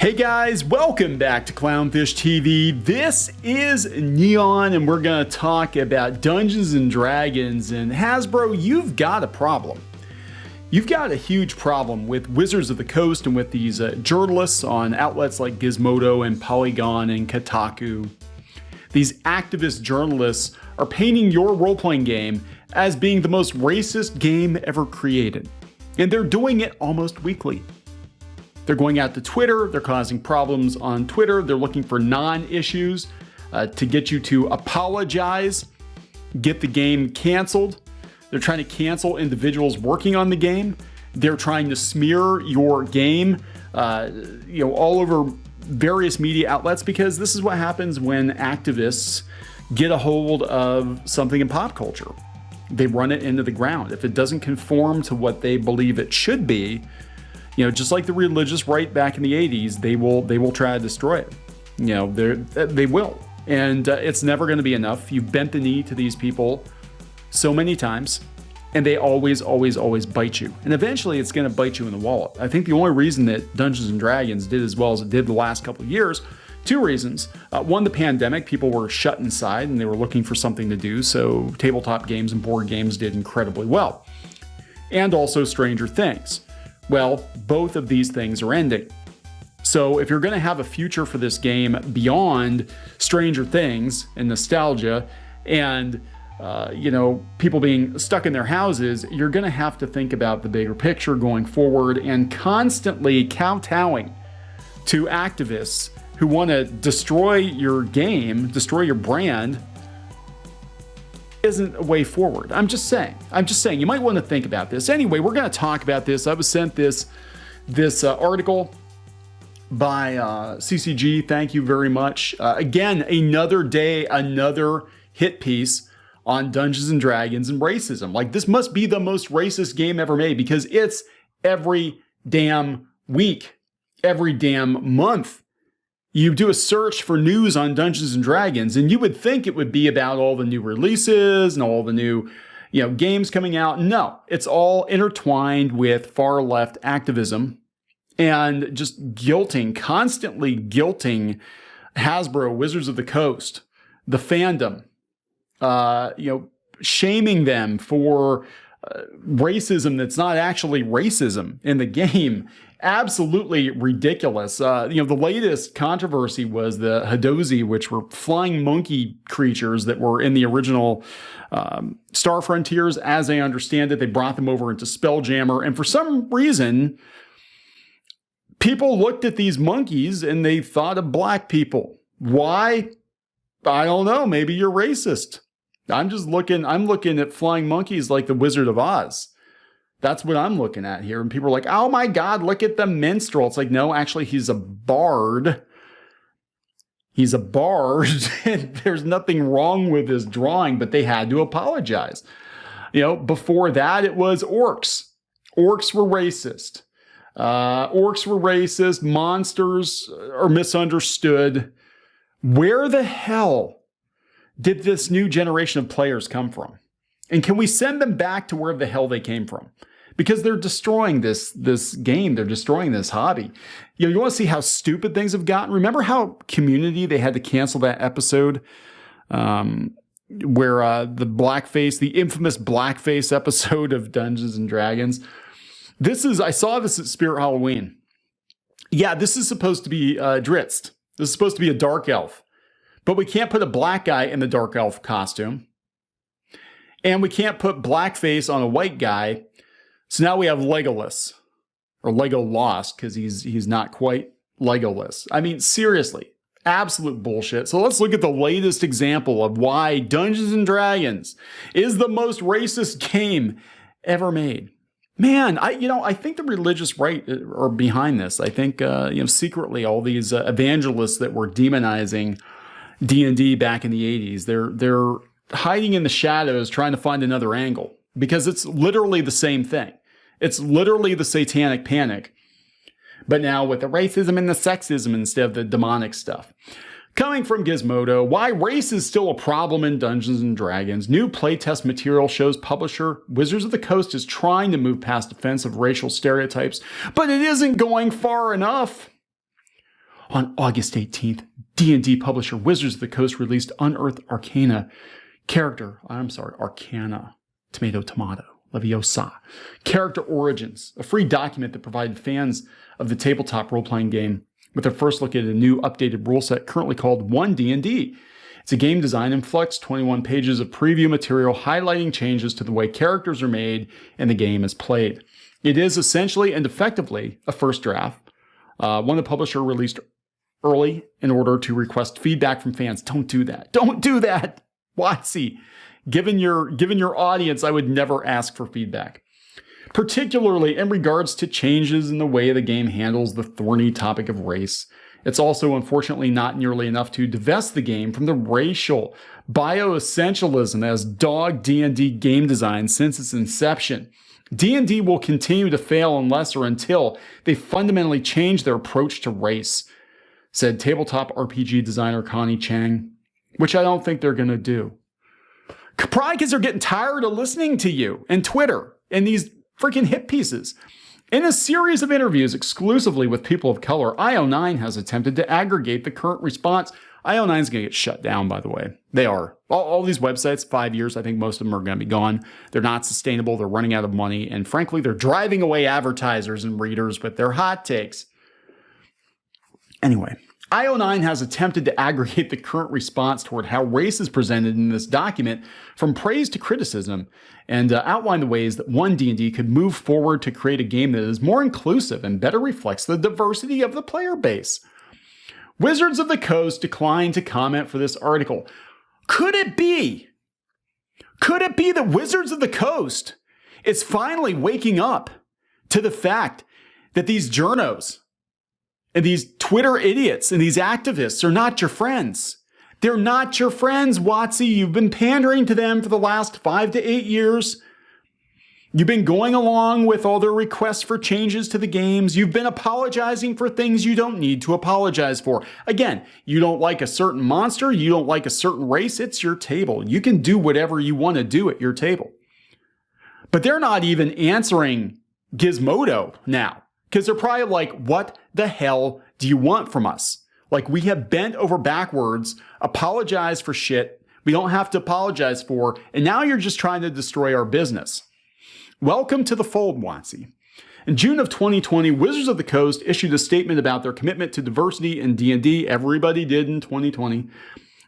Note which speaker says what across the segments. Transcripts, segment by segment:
Speaker 1: Hey guys, welcome back to Clownfish TV. This is Neon and we're going to talk about Dungeons and Dragons. And Hasbro, you've got a problem. You've got a huge problem with Wizards of the Coast and with these journalists on outlets like Gizmodo and Polygon and Kotaku. These activist journalists are painting your role-playing game as being the most racist game ever created. And they're doing it almost weekly. They're going out to Twitter, they're causing problems on Twitter, they're looking for non-issues to get you to apologize, get the game canceled. They're trying to cancel individuals working on the game. They're trying to smear your game all over various media outlets, because this is what happens when activists get a hold of something in pop culture. They run it into the ground. If it doesn't conform to what they believe it should be, just like the religious right back in the 80s, they will try to destroy it. They will. And it's never going to be enough. You've bent the knee to these people so many times, and they always bite you. And eventually it's going to bite you in the wallet. I think the only reason that Dungeons and Dragons did as well as it did the last couple of years, two reasons. One, the pandemic, people were shut inside and they were looking for something to do. So tabletop games and board games did incredibly well. And also Stranger Things. Well, both of these things are ending. So if you're going to have a future for this game beyond Stranger Things and nostalgia and, people being stuck in their houses, you're going to have to think about the bigger picture going forward, and constantly kowtowing to activists who want to destroy your game, destroy your brand, isn't a way forward. I'm just saying, you might want to think about this. Anyway, we're going to talk about this. I was sent this article by CCG. Thank you very much. Again, another day, another hit piece on Dungeons and Dragons and racism. Like, this must be the most racist game ever made, because it's every damn week, every damn month. You do a search for news on Dungeons and Dragons, and you would think it would be about all the new releases and all the new, games coming out. No, it's all intertwined with far left activism and just constantly guilting Hasbro, Wizards of the Coast, the fandom, shaming them for racism that's not actually racism in the game. Absolutely ridiculous. The latest controversy was the Hadozi, which were flying monkey creatures that were in the original Star Frontiers. As I understand it, they brought them over into Spelljammer, and for some reason, people looked at these monkeys and they thought of black people. Why? I don't know. Maybe you're racist. I'm looking at flying monkeys like the Wizard of Oz. That's what I'm looking at here. And people are like, oh my God, look at the minstrel. It's like, no, actually, he's a bard. He's a bard. And there's nothing wrong with his drawing, but they had to apologize. Before that, it was orcs. Orcs were racist. Monsters are misunderstood. Where the hell did this new generation of players come from? And can we send them back to where the hell they came from? Because they're destroying this game. They're destroying this hobby. You want to see how stupid things have gotten? Remember how Community, they had to cancel that episode where the infamous blackface episode of Dungeons and Dragons? I saw this at Spirit Halloween. Yeah, this is supposed to be Dritz. This is supposed to be a dark elf. But we can't put a black guy in the dark elf costume. And we can't put blackface on a white guy. So now we have Legolas. Or Lego Lost, because he's not quite Legolas. I mean, seriously. Absolute bullshit. So let's look at the latest example of why Dungeons and Dragons is the most racist game ever made. Man, I think the religious right are behind this. I think, secretly all these evangelists that were demonizing D&D back in the 80s, they're hiding in the shadows trying to find another angle, because it's literally the same thing. It's literally the satanic panic, but now with the racism and the sexism instead of the demonic stuff. Coming from Gizmodo, why race is still a problem in Dungeons and Dragons. New playtest material shows publisher Wizards of the Coast is trying to move past offensive racial stereotypes, but it isn't going far enough. On August 18th, D&D publisher Wizards of the Coast released Unearthed Arcana Arcana, tomato, Leviosa, Character Origins, a free document that provided fans of the tabletop role-playing game with a first look at a new updated rule set currently called 1D&D. It's a game design in flux, 21 pages of preview material highlighting changes to the way characters are made and the game is played. It is essentially and effectively a first draft, one the publisher released early in order to request feedback from fans. Don't do that. Don't do that. WotC. Given your audience, I would never ask for feedback, particularly in regards to changes in the way the game handles the thorny topic of race. It's also, unfortunately, not nearly enough to divest the game from the racial bioessentialism that has dogged D&D game design since its inception. D&D will continue to fail unless or until they fundamentally change their approach to race, said tabletop RPG designer Connie Chang, which I don't think they're going to do. Probably because they're getting tired of listening to you and Twitter and these freaking hit pieces. In a series of interviews exclusively with people of color, IO9 has attempted to aggregate the current response. IO9 is going to get shut down, by the way. They are. All these websites, 5 years, I think most of them are going to be gone. They're not sustainable. They're running out of money. And frankly, they're driving away advertisers and readers with their hot takes. Anyway, IO9 has attempted to aggregate the current response toward how race is presented in this document from praise to criticism and outline the ways that 1D&D could move forward to create a game that is more inclusive and better reflects the diversity of the player base. Wizards of the Coast declined to comment for this article. Could it be that Wizards of the Coast is finally waking up to the fact that these journos and these Twitter idiots and these activists are not your friends? They're not your friends, WotC. You've been pandering to them for the last 5 to 8 years. You've been going along with all their requests for changes to the games. You've been apologizing for things you don't need to apologize for. Again, you don't like a certain monster. You don't like a certain race. It's your table. You can do whatever you want to do at your table. But they're not even answering Gizmodo now, because they're probably like, what the hell do you want from us? Like, we have bent over backwards, apologized for shit we don't have to apologize for, and now you're just trying to destroy our business. Welcome to the fold, WotC. In June of 2020, Wizards of the Coast issued a statement about their commitment to diversity in D&D. Everybody did in 2020.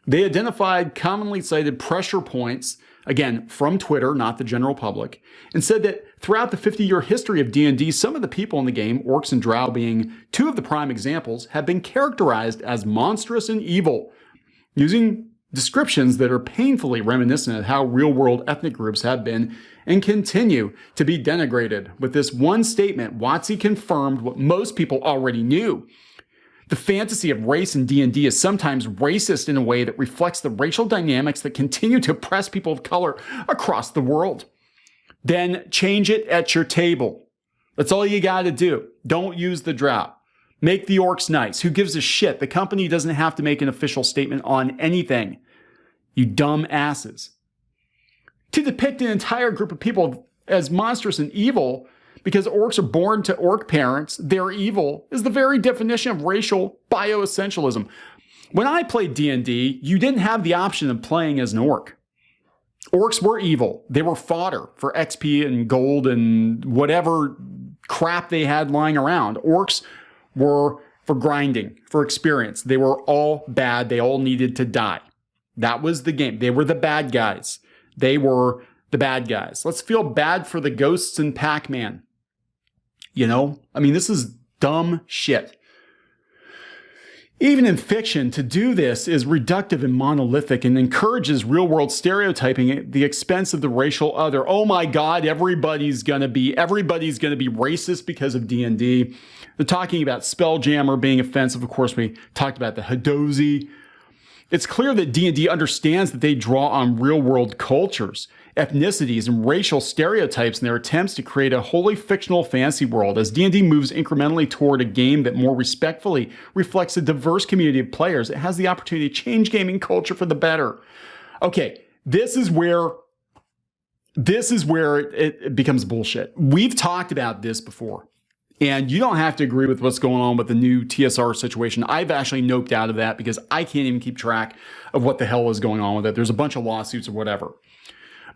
Speaker 1: They identified commonly cited pressure points, again, from Twitter, not the general public, and said that throughout the 50-year history of D&D, some of the people in the game, orcs and drow being two of the prime examples, have been characterized as monstrous and evil, using descriptions that are painfully reminiscent of how real-world ethnic groups have been and continue to be denigrated. With this one statement, WotC confirmed what most people already knew. The fantasy of race in D&D is sometimes racist in a way that reflects the racial dynamics that continue to oppress people of color across the world. Then change it at your table. That's all you got to do. Don't use the drow. Make the orcs nice. Who gives a shit? The company doesn't have to make an official statement on anything. You dumb asses. To depict an entire group of people as monstrous and evil because orcs are born to orc parents, they're evil, is the very definition of racial bioessentialism. When I played D&D, you didn't have the option of playing as an orc. Orcs were evil. They were fodder for XP and gold and whatever crap they had lying around. Orcs were for grinding, for experience. They were all bad. They all needed to die. That was the game. They were the bad guys. They were the bad guys. Let's feel bad for the ghosts in Pac-Man. You know? I mean, this is dumb shit. Even in fiction, to do this is reductive and monolithic and encourages real-world stereotyping at the expense of the racial other. Oh my God, everybody's gonna be racist because of D&D. They're talking about Spelljammer being offensive. Of course, we talked about the Hadozi. It's clear that D&D understands that they draw on real-world cultures, ethnicities, and racial stereotypes in their attempts to create a wholly fictional fantasy world. As D&D moves incrementally toward a game that more respectfully reflects a diverse community of players, it has the opportunity to change gaming culture for the better. Okay, this is where it becomes bullshit. We've talked about this before. And you don't have to agree with what's going on with the new TSR situation. I've actually noped out of that because I can't even keep track of what the hell is going on with it. There's a bunch of lawsuits or whatever.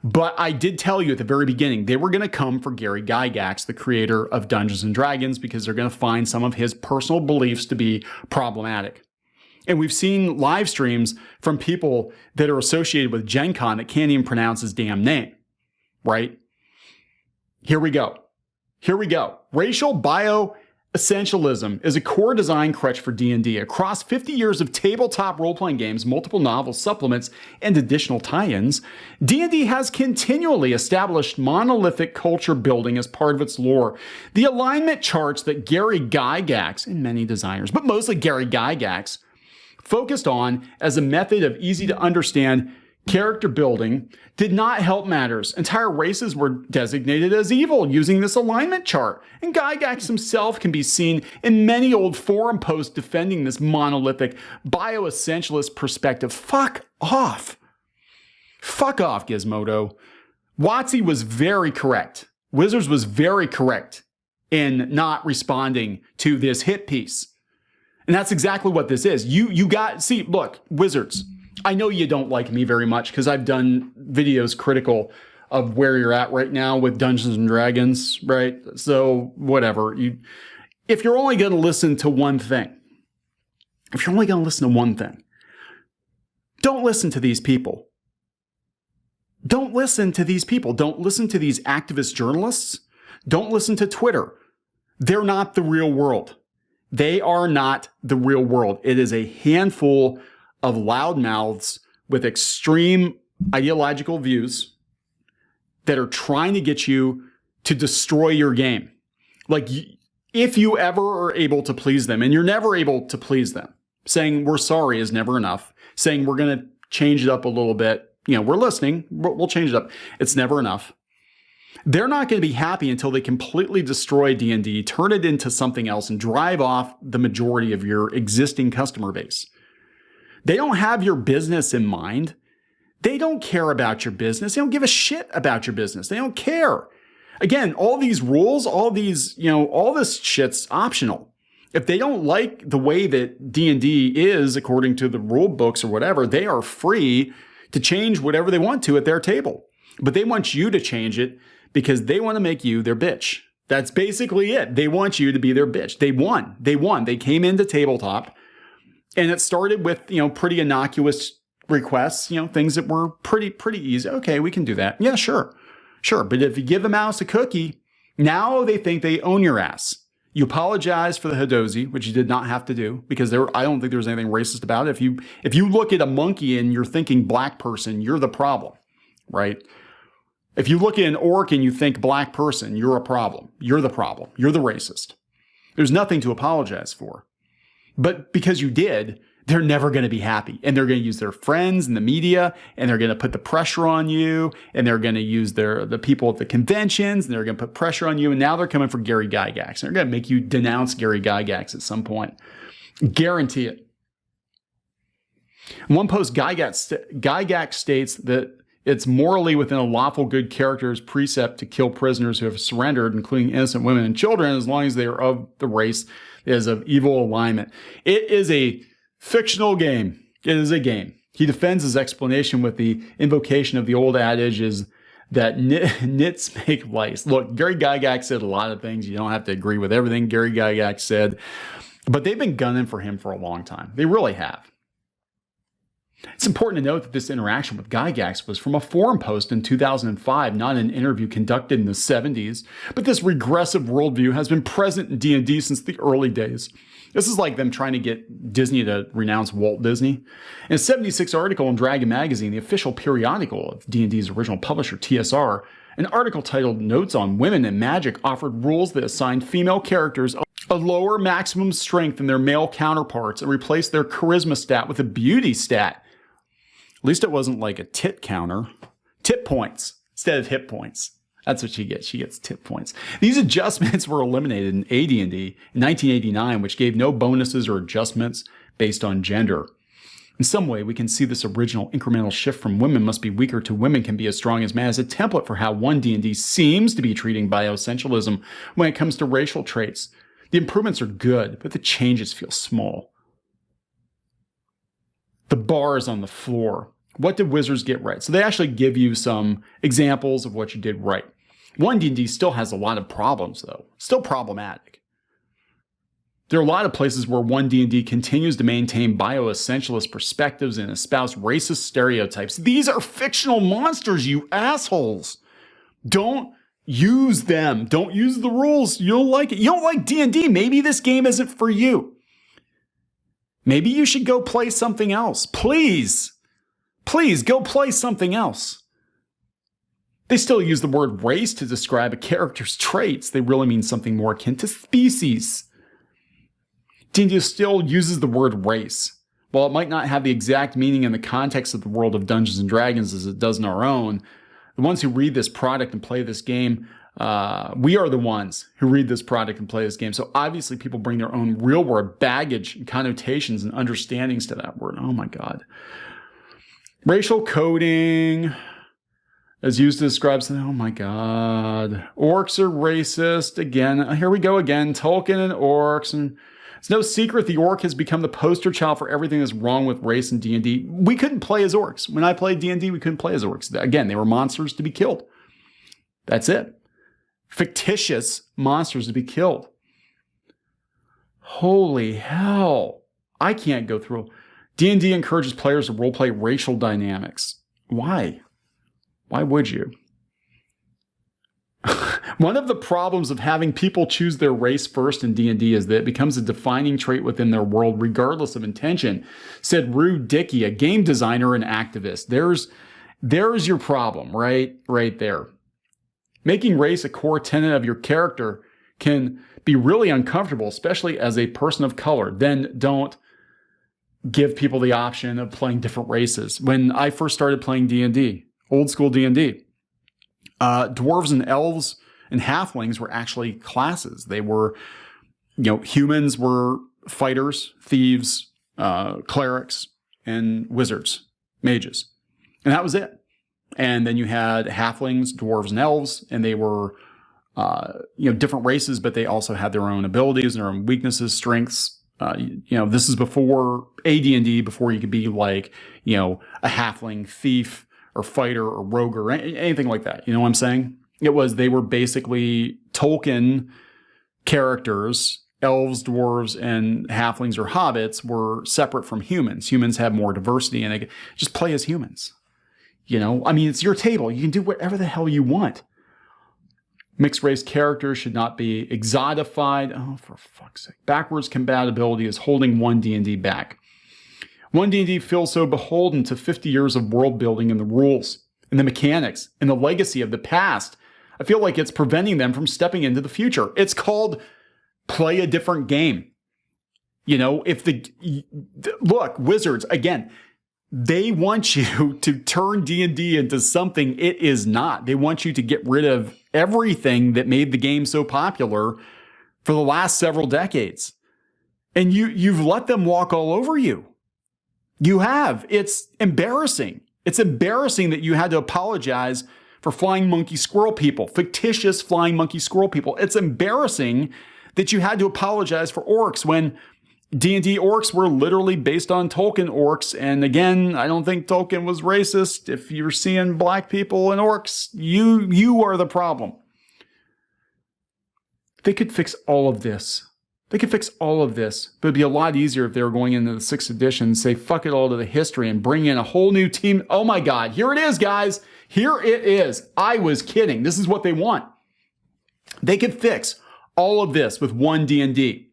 Speaker 1: But I did tell you at the very beginning, they were going to come for Gary Gygax, the creator of Dungeons & Dragons, because they're going to find some of his personal beliefs to be problematic. And we've seen live streams from people that are associated with Gen Con that can't even pronounce his damn name, right? Here we go. Here we go. Racial bio-essentialism is a core design crutch for D&D. Across 50 years of tabletop role-playing games, multiple novels, supplements, and additional tie-ins, D&D has continually established monolithic culture building as part of its lore. The alignment charts that Gary Gygax, and many designers, but mostly Gary Gygax, focused on as a method of easy-to-understand character building did not help matters. Entire races were designated as evil using this alignment chart. And Gygax himself can be seen in many old forum posts defending this monolithic bioessentialist perspective. Fuck off. Fuck off, Gizmodo. WotC was very correct. Wizards was very correct in not responding to this hit piece. And that's exactly what this is. See, look, Wizards, I know you don't like me very much because I've done videos critical of where you're at right now with Dungeons and Dragons, right? So whatever. If you're only going to listen to one thing, don't listen to these people. Don't listen to these people. Don't listen to these activist journalists. Don't listen to Twitter. They're not the real world. They are not the real world. It is a handful of loudmouths with extreme ideological views that are trying to get you to destroy your game. Like, if you ever are able to please them, and you're never able to please them, saying we're sorry is never enough, saying we're going to change it up a little bit, we're listening, we'll change it up. It's never enough. They're not going to be happy until they completely destroy D&D, turn it into something else, and drive off the majority of your existing customer base. They don't have your business in mind. They don't care about your business. They don't give a shit about your business. They don't care. Again, all these rules, all these, all this shit's optional. If they don't like the way that D&D is, according to the rule books or whatever, they are free to change whatever they want to at their table. But they want you to change it because they want to make you their bitch. That's basically it. They want you to be their bitch. They won. They came into tabletop. And it started with, pretty innocuous requests, things that were pretty easy. Okay, we can do that. Yeah, sure. But if you give a mouse a cookie, now they think they own your ass. You apologize for the Hadozi, which you did not have to do because I don't think there was anything racist about it. If you look at a monkey and you're thinking black person, you're the problem, right? If you look at an orc and you think black person, you're a problem. You're the problem. You're the racist. There's nothing to apologize for. But because you did, they're never going to be happy. And they're going to use their friends and the media, and they're going to put the pressure on you, and they're going to use the people at the conventions, and they're going to put pressure on you. And now they're coming for Gary Gygax. And they're going to make you denounce Gary Gygax at some point. Guarantee it. In one post, Gygax states that it's morally within a lawful good character's precept to kill prisoners who have surrendered, including innocent women and children, as long as they are of the race that is of evil alignment. It is a fictional game. It is a game. He defends his explanation with the invocation of the old adage is that nits make lice. Look, Gary Gygax said a lot of things. You don't have to agree with everything Gary Gygax said, but they've been gunning for him for a long time. They really have. It's important to note that this interaction with Gygax was from a forum post in 2005, not an interview conducted in the 70s. But this regressive worldview has been present in D&D since the early days. This is like them trying to get Disney to renounce Walt Disney. In a 76 article in Dragon Magazine, the official periodical of D&D's original publisher, TSR, an article titled Notes on Women and Magic offered rules that assigned female characters a lower maximum strength than their male counterparts and replaced their charisma stat with a beauty stat. At least it wasn't like a tit counter. Tit points instead of hit points. That's what she gets. She gets tit points. These adjustments were eliminated in AD&D in 1989, which gave no bonuses or adjustments based on gender. In some way, we can see this original incremental shift from women must be weaker to women can be as strong as men as a template for how one D&D seems to be treating bioessentialism when it comes to racial traits. The improvements are good, but the changes feel small. The bar is on the floor. What did Wizards get right? So they actually give you some examples of what you did right. One D&D still has a lot of problems, though. Still problematic. There are a lot of places where one D&D continues to maintain bioessentialist perspectives and espouse racist stereotypes. These are fictional monsters, you assholes. Don't use them. Don't use the rules. You don't like it. You don't like D&D. Maybe this game isn't for you. Maybe you should go play something else. Please. Please go play something else. They still use the word race to describe a character's traits. They really mean something more akin to species. D&D still uses the word race. While it might not have the exact meaning in the context of the world of Dungeons & Dragons as it does in our own, the ones who read this product and play this game, we are the ones who read this product and play this game. So obviously people bring their own real world baggage and connotations and understandings to that word. Oh my God. Racial coding is used to describe something. Oh my God. Orcs are racist. Again, here we go again. Tolkien and orcs. And it's no secret the orc has become the poster child for everything that's wrong with race in D&D. We couldn't play as orcs. When I played D&D, we couldn't play as orcs. Again, they were monsters to be killed. That's it. Fictitious monsters to be killed. Holy hell. I can't go through. D&D encourages players to roleplay racial dynamics. Why? Why would you? One of the problems of having people choose their race first in D&D is that it becomes a defining trait within their world, regardless of intention, said Rue Dickey, a game designer and activist. There's your problem, right there. Making race a core tenet of your character can be really uncomfortable, especially as a person of color. Then don't give people the option of playing different races. When I first started playing D&D, old school D&D, dwarves and elves and halflings were actually classes. They were, humans were fighters, thieves, clerics, and wizards, mages. And that was it. And then you had halflings, dwarves, and elves, and they were, different races, but they also had their own abilities and their own weaknesses, strengths. This is before AD&D, before you could be like, a halfling thief or fighter or rogue or anything like that. You know what I'm saying? They were basically Tolkien characters. Elves, dwarves, and halflings or hobbits were separate from humans. Humans have more diversity, and they just play as humans. It's your table. You can do whatever the hell you want. Mixed race characters should not be exotified. Oh, for fuck's sake. Backwards compatibility is holding one D&D back. One D&D feels so beholden to 50 years of world building and the rules and the mechanics and the legacy of the past. I feel like it's preventing them from stepping into the future. It's called play a different game. Look, Wizards, again, they want you to turn D&D into something it is not. They want you to get rid of everything that made the game so popular for the last several decades. And you've let them walk all over you. You have. It's embarrassing. It's embarrassing that you had to apologize for flying monkey squirrel people, fictitious flying monkey squirrel people. It's embarrassing that you had to apologize for orcs when D&D orcs were literally based on Tolkien orcs. And again, I don't think Tolkien was racist. If you're seeing black people and orcs, you are the problem. They could fix all of this. But it'd be a lot easier if they were going into the 6th edition and say, fuck it all to the history and bring in a whole new team. Oh my God, here it is, guys. Here it is. I was kidding. This is what they want. They could fix all of this with one D&D.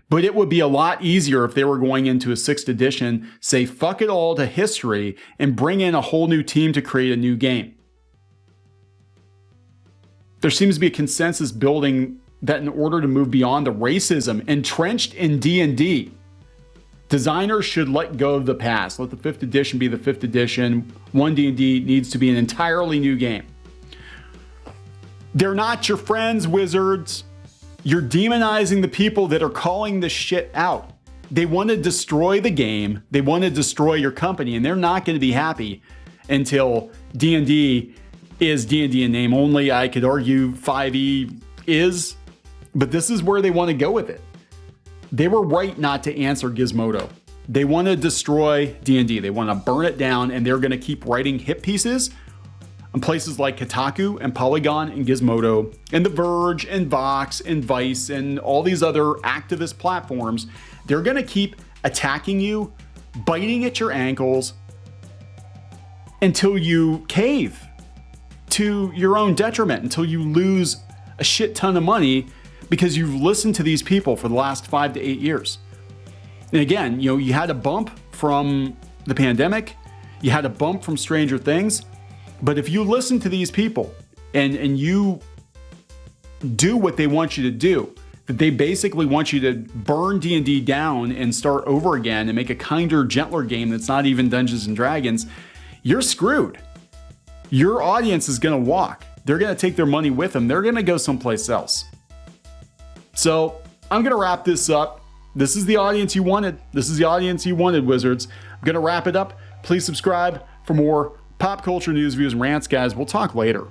Speaker 1: But it would be a lot easier if they were going into a 6th edition, say fuck it all to history, and bring in a whole new team to create a new game. There seems to be a consensus building that in order to move beyond the racism entrenched in D&D, designers should let go of the past. Let the 5th edition be the 5th edition. One D&D needs to be an entirely new game. They're not your friends, Wizards. You're demonizing the people that are calling this shit out. They want to destroy the game. They want to destroy your company, and they're not going to be happy until D&D is D&D in name only. I could argue 5e is, but this is where they want to go with it. They were right not to answer Gizmodo. They want to destroy D&D. They want to burn it down, and they're going to keep writing hit pieces on places like Kotaku and Polygon and Gizmodo and The Verge and Vox and Vice and all these other activist platforms. They're going to keep attacking you, biting at your ankles until you cave to your own detriment, until you lose a shit ton of money because you've listened to these people for the last 5 to 8 years. And again, you know, you had a bump from the pandemic, you had a bump from Stranger Things, but if you listen to these people and you do what they want you to do, that they basically want you to burn D&D down and start over again and make a kinder, gentler game that's not even Dungeons and Dragons, you're screwed. Your audience is going to walk. They're going to take their money with them. They're going to go someplace else. So I'm going to wrap this up. This is the audience you wanted. This is the audience you wanted, Wizards. I'm going to wrap it up. Please subscribe for more pop culture news, views, and rants, guys. We'll talk later.